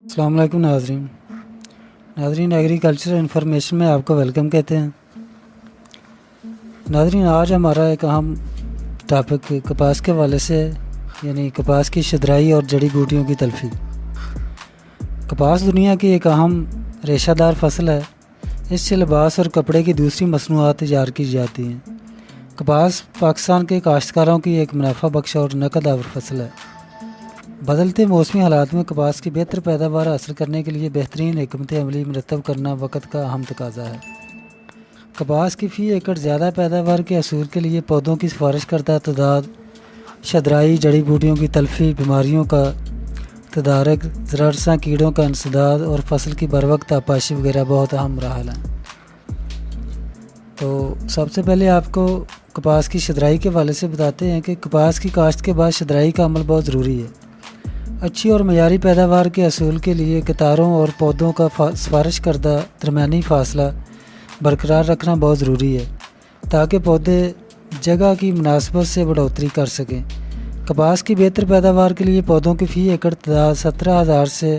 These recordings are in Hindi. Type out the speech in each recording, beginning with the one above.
अस्सलाम वालेकुम नाज़रीन एग्रीकल्चर इन्फॉर्मेशन में आपको वेलकम कहते हैं। नाज़रीन, आज हमारा एक अहम टॉपिक कपास के हवाले से है, यानी कपास की शदराई और जड़ी बूटियों की तलफ़ी। कपास दुनिया की एक अहम रेशादार फसल है। इससे लिबास और कपड़े की दूसरी मसनूआत तैयार की जाती हैं। कपास पाकिस्तान के काश्तकारों की एक मुनाफा बख्श और नकद आवर फसल है। बदलते मौसमी हालात में कपास की बेहतर पैदावार हासिल करने के लिए बेहतरीन हिकमत अमली मरतब करना वक्त का अहम तकाजा है। कपास की फ़ी एकड़ ज़्यादा पैदावार के असूल के लिए पौधों की सिफारिश करदा तादाद, शदराई, जड़ी बूटियों की तलफ़ी, बीमारियों का तदारक, ज़रारसा कीड़ों का इंसदाद और फसल की बर वक्त आपाशी वगैरह बहुत अहम मराहल हैं। तो सबसे पहले आपको कपास की शदराई के हवाले से बताते हैं कि कपास की काश्त के बाद शदराई का अमल बहुत ज़रूरी है। अच्छी और मयारी पैदावार के असूल के लिए कतारों और पौधों का सिफारिश करदा दरमियानी फासला बरकरार रखना बहुत ज़रूरी है, ताकि पौधे जगह की मुनासबत से बढ़ोतरी कर सकें। कपास की बेहतर पैदावार के लिए पौधों की फ़ी एकड़ तादाद 17,000 से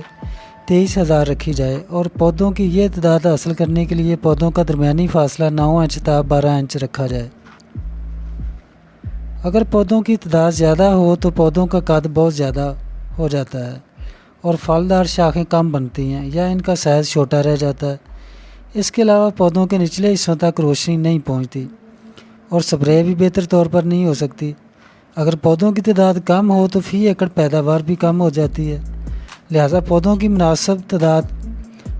23,000 रखी जाए और पौधों की ये तादाद हासिल करने के लिए पौधों का दरमियानी फासला 9 इंच ता 12 इंच रखा जाए। अगर पौधों की तादाद ज़्यादा हो तो पौधों का कद बहुत ज़्यादा हो जाता है और फलदार शाखें कम बनती हैं या इनका साइज़ छोटा रह जाता है। इसके अलावा पौधों के निचले हिस्सों तक रोशनी नहीं पहुंचती और स्प्रे भी बेहतर तौर पर नहीं हो सकती। अगर पौधों की तादाद कम हो तो फ़ी एकड़ पैदावार भी कम हो जाती है। लिहाजा पौधों की मुनासिब तादाद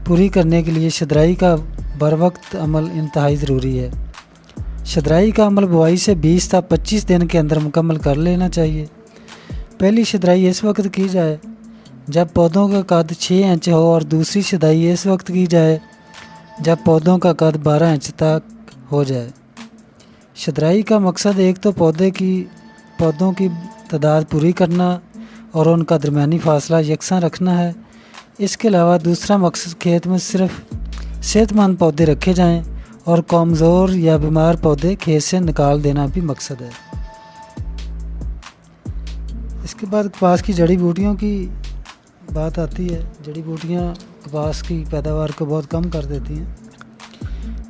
पूरी करने के लिए शदराई का बर वक्त अमल इंतहाई ज़रूरी है। शदराई का अमल बुआई से 20 ता 25 दिन के अंदर मुकम्मल कर लेना चाहिए। पहली शदराई इस वक्त की जाए जब पौधों का कद 6 इंच हो और दूसरी शदराई इस वक्त की जाए जब पौधों का कद 12 इंच तक हो जाए। शदराई का मकसद एक तो पौधों की तादाद पूरी करना और उनका दरमियानी फासला यकसां रखना है। इसके अलावा दूसरा मकसद खेत में सिर्फ सेहतमंद पौधे रखे जाएं और कमज़ोर या बीमार पौधे खेत से निकाल देना भी मकसद है। इसके बाद कपास की जड़ी बूटियों की बात आती है। जड़ी बूटियाँ कपास की पैदावार को बहुत कम कर देती हैं,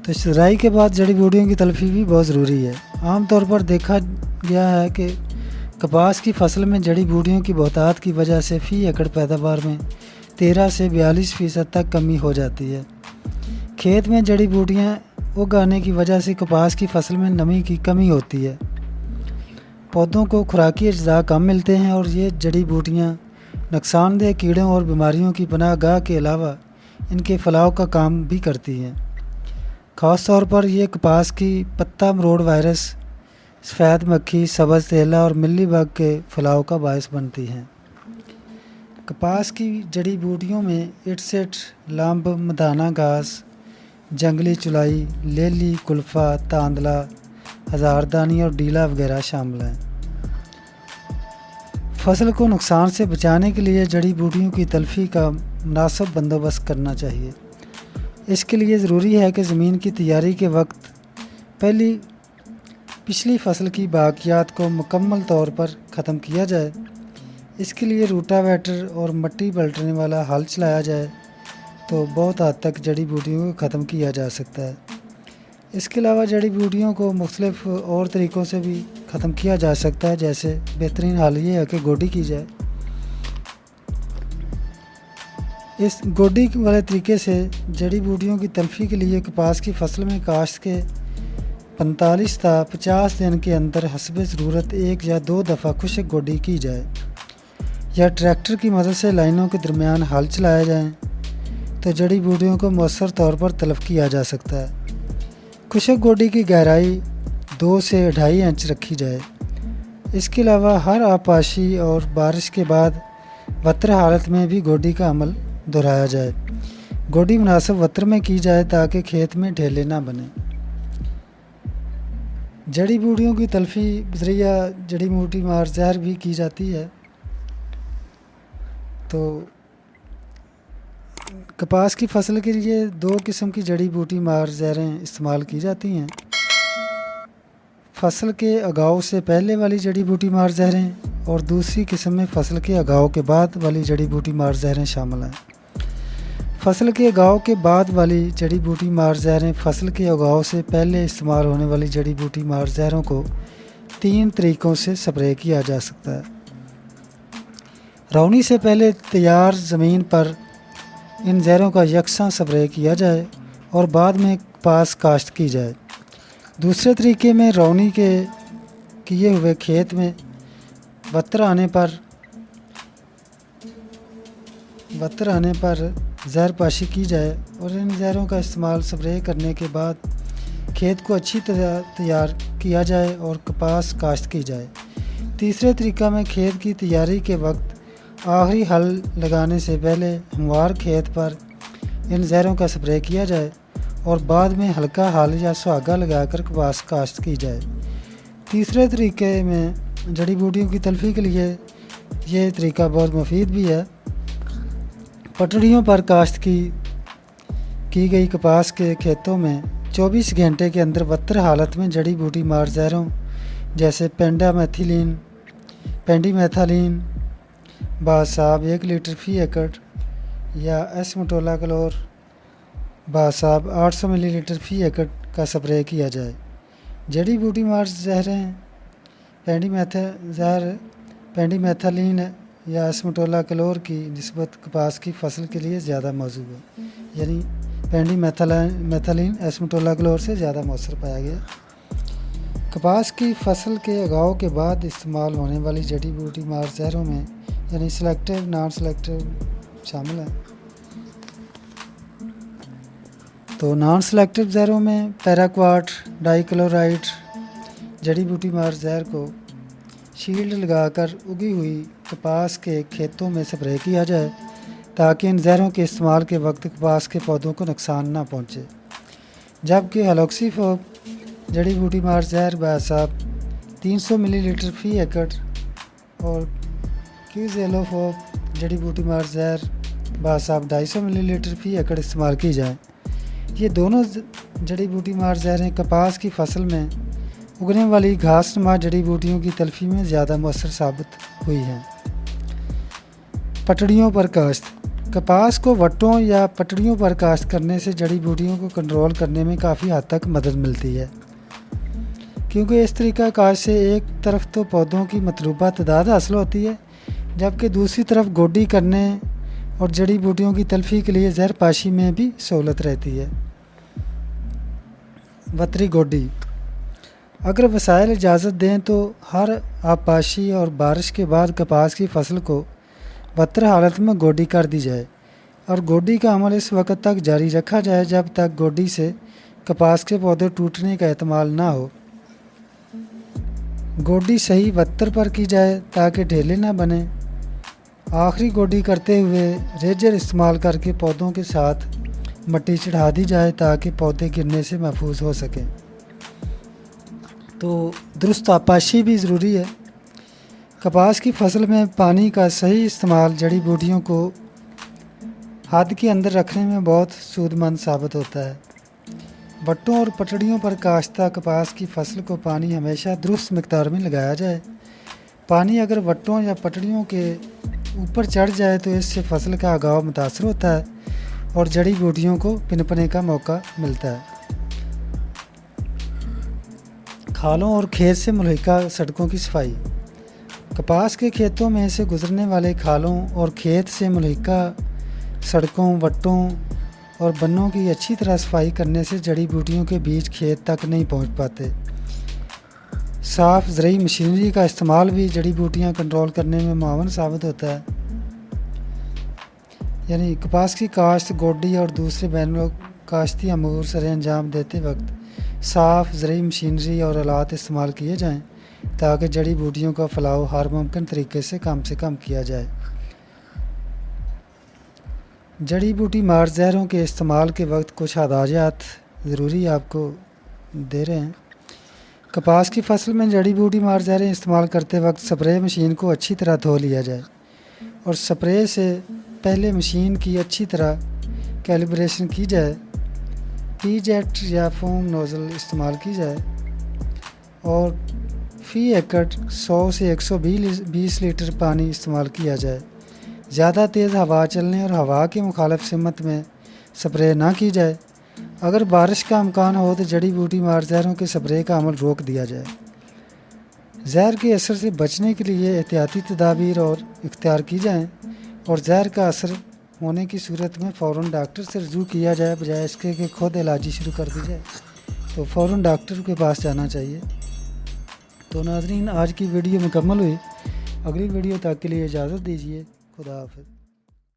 तो शदराई के बाद जड़ी बूटियों की तलफ़ी भी बहुत ज़रूरी है। आम तौर पर देखा गया है कि कपास की फसल में जड़ी बूटियों की बहुतात की वजह से फ़ी एकड़ पैदावार में 13 से 42% तक कमी हो जाती है। खेत में जड़ी बूटियाँ उगाने की वजह से कपास की फसल में नमी की कमी होती है। पौधों को खुराकी अज्जा कम मिलते हैं और ये जड़ी बूटियाँ नुकसानदेह कीड़ों और बीमारियों की पनाहगाह के अलावा इनके फैलाव का काम भी करती हैं। ख़ास तौर पर ये कपास की पत्ता मरोड़ वायरस, सफ़ेद मक्खी, सब्ज़ तेला और मिली बग के फैलाव का बायस बनती हैं। कपास की जड़ी बूटियों में इटसेट, लंब, मधाना घास, जंगली चुलाई, लेली, कुल्फ़ा, तांदला, हज़ारदानी और डीला वगैरह शामिल हैं। फसल को नुकसान से बचाने के लिए जड़ी बूटियों की तलफ़ी का मुनासिब बंदोबस्त करना चाहिए। इसके लिए ज़रूरी है कि ज़मीन की तैयारी के वक्त पिछली फसल की बाक़ियात को मुकम्मल तौर पर ख़त्म किया जाए। इसके लिए रूटावेटर और मिट्टी पलटने वाला हल चलाया जाए तो बहुत हद तक जड़ी बूटियों को ख़त्म किया जा सकता है। इसके अलावा जड़ी बूटियों को मुख्तलिफ और तरीक़ों से भी ख़त्म किया जा सकता है, जैसे बेहतरीन हाल ये है कि गोडी की जाए। इस गोडी वाले तरीके से जड़ी बूटियों की तलफ़ी के लिए कपास की फसल में काश्त के 45 ता 50 दिन के अंदर हस्बे ज़रूरत 1 या 2 दफ़ा खुशक गोडी की जाए या ट्रैक्टर की मदद से लाइनों के दरमियान हल चलाया जाए तो जड़ी बूटियों को मौसर तौर पर तलफ़ किया जा सकता है। खुशक गोडी की गहराई 2 से 2.5 इंच रखी जाए। इसके अलावा हर आपाशी और बारिश के बाद वत्र हालत में भी गोडी का अमल दोहराया जाए। गोडी मुनासिब वत्र में की जाए ताकि खेत में ढेले ना बने। जड़ी बूटियों की तलफ़ी बज़रिया जड़ी बूटी मार ज़हर भी की जाती है। तो कपास की फसल के लिए 2 किस्म की जड़ी बूटी मार ज़हरें इस्तेमाल की जाती हैं। फसल के अगाव से पहले वाली जड़ी बूटी मार ज़हरें और दूसरी किस्म में फसल के अगाव के बाद वाली जड़ी बूटी मार ज़हरें शामिल हैं। फसल के उगाव के बाद वाली जड़ी बूटी मार जहरें। फसल के उगाव से पहले इस्तेमाल होने वाली जड़ी बूटी मार जहरों को 3 तरीक़ों से स्प्रे किया जा सकता है। रौनी से पहले तैयार ज़मीन पर इन जहरों का यकसां स्प्रे किया जाए और बाद में कपास काश्त की जाए। दूसरे तरीके में रौनी के किए हुए खेत में बत्तर आने पर जहर पाशी की जाए और इन जहरों का इस्तेमाल स्प्रे करने के बाद खेत को अच्छी तरह तैयार किया जाए और कपास काश्त की जाए। तीसरे तरीका में खेत की तैयारी के वक्त आखिरी हल लगाने से पहले हमवार खेत पर इन जहरों का स्प्रे किया जाए और बाद में हल्का हल या सुहागा लगाकर कपास काश्त की जाए। तीसरे तरीके में जड़ी बूटियों की तलफी के लिए ये तरीका बहुत मुफीद भी है। पटड़ियों पर काश्त की गई कपास के खेतों में 24 घंटे के अंदर बदतर हालत में जड़ी बूटी मार जहरों जैसे पेंडीमेथालीन बासाब 1 लीटर फ़ी एकड़ या एसमेटोलाक्लोर बासाब 800 मिलीलीटर फ़ी एकड़ का स्प्रे किया जाए। जड़ी बूटी मार जहरें पेंडीमेथालीन या एसमेटोलाक्लोर की निस्बत कपास की फसल के लिए ज़्यादा मौजूद है, यानी पेंडीमेथालीन एसमेटोलाक्लोर से ज़्यादा मौसर पाया गया। कपास की फसल के उगाव के बाद इस्तेमाल होने वाली जड़ी बूटी मार जहरों में यानी सिलेक्टिव नॉन सिलेक्टिव शामिल है। तो नॉन सिलेक्टिव जहरों में पैराक्वाट डाइक्लोराइड जड़ी बूटी मार जहर को शील्ड लगाकर उगी हुई कपास के खेतों में स्प्रे किया जाए ताकि इन जहरों के इस्तेमाल के वक्त कपास के पौधों को नुकसान ना पहुँचे। जबकि हेलोक्सीफोब जड़ी बूटी मार जहर बासाब 300 मिलीलीटर फ़ी एकड़ और क्यूजेलोफोब जड़ी बूटी मार जहर बासाब 250 मिलीलीटर फ़ी एकड़ इस्तेमाल की जाए। ये दोनों जड़ी बूटी मार जहरें कपास की फसल में उगने वाली घासनुमा जड़ी बूटियों की तलफी में ज़्यादा मौसर साबित हुई हैं। पटड़ियों पर काश्त। कपास को वट्टों या पटड़ियों पर काश्त करने से जड़ी बूटियों को कंट्रोल करने में काफ़ी हद तक मदद मिलती है, क्योंकि इस तरीका काश्त से एक तरफ तो पौधों की मतलूबा तादाद हासिल होती है, जबकि दूसरी तरफ गोडी करने और जड़ी बूटियों की तलफी के लिए जहर पाशी में भी सहूलत रहती है। वतरी गोडी। अगर वसाइल इजाज़त दें तो हर आबपाशी और बारिश के बाद कपास की फसल को बदतर हालत में गोडी कर दी जाए और गोडी का अमल इस वक्त तक जारी रखा जाए जब तक गोडी से कपास के पौधे टूटने का एहतमाल ना हो। गोडी सही बदतर पर की जाए ताकि ढेले ना बने। आखिरी गोडी करते हुए रेजर इस्तेमाल करके पौधों के साथ मिट्टी चढ़ा दी जाए ताकि पौधे गिरने से महफूज हो सकें। तो दुरुस्त आबपाशी भी ज़रूरी है। कपास की फसल में पानी का सही इस्तेमाल जड़ी बूटियों को हद के अंदर रखने में बहुत सूदमंद साबित होता है। वट्टों और पटड़ियों पर काश्ता कपास की फसल को पानी हमेशा दुरुस्त मिक़दार में लगाया जाए। पानी अगर वट्टों या पटड़ियों के ऊपर चढ़ जाए तो इससे फसल का उगाव मुतासर होता है और जड़ी बूटियों को पनपने का मौका मिलता है। खालों और खेत से मुल्हिका सड़कों की सफाई। कपास के खेतों में से गुजरने वाले खालों और खेत से मुल्हिका सड़कों, वट्टों और बन्नों की अच्छी तरह सफाई करने से जड़ी बूटियों के बीज खेत तक नहीं पहुंच पाते। साफ ज़रूरी मशीनरी का इस्तेमाल भी जड़ी बूटियां कंट्रोल करने में मुआवन साबित होता है। यानी कपास की काश्त, गोडी और दूसरे बैनुल काश्ती अमूर सरे अंजाम देते वक्त साफ ज़रूरी मशीनरी और आलात इस्तेमाल किए जाएँ ताकि जड़ी बूटियों का फैलाव हर मुमकिन तरीके से कम किया जाए। जड़ी बूटी मार जहरों के इस्तेमाल के वक्त कुछ हदायत ज़रूरी आपको दे रहे हैं। कपास की फसल में जड़ी बूटी मार जहरें इस्तेमाल करते वक्त स्प्रे मशीन को अच्छी तरह धो लिया जाए और स्प्रे से पहले मशीन की अच्छी तरह कैलिब्रेशन की जाए। पी-जेट या फोम नोज़ल इस्तेमाल की जाए और फ़ी एकड़ 100 से 120 लीटर पानी इस्तेमाल किया जाए। ज़्यादा तेज़ हवा चलने और हवा की मुखालिफ सिमत में स्प्रे ना की जाए। अगर बारिश का इम्कान हो तो जड़ी बूटी मार जहरों के स्प्रे का अमल रोक दिया जाए। जहर के असर से बचने के लिए एहतियाती तदाबीर और इख्तियार की जाएँ और जहर का असर होने की सूरत में फ़ौरन डॉक्टर से रुजू किया जाए, बजाय इसके कि खुद इलाजी शुरू कर दी जाए। तो फ़ौरन डॉक्टर के पास जाना चाहिए। तो नाज़रीन, आज की वीडियो मुकम्मल हुई। अगली वीडियो तक के लिए इजाज़त दीजिए। खुदा हाफ़िज़।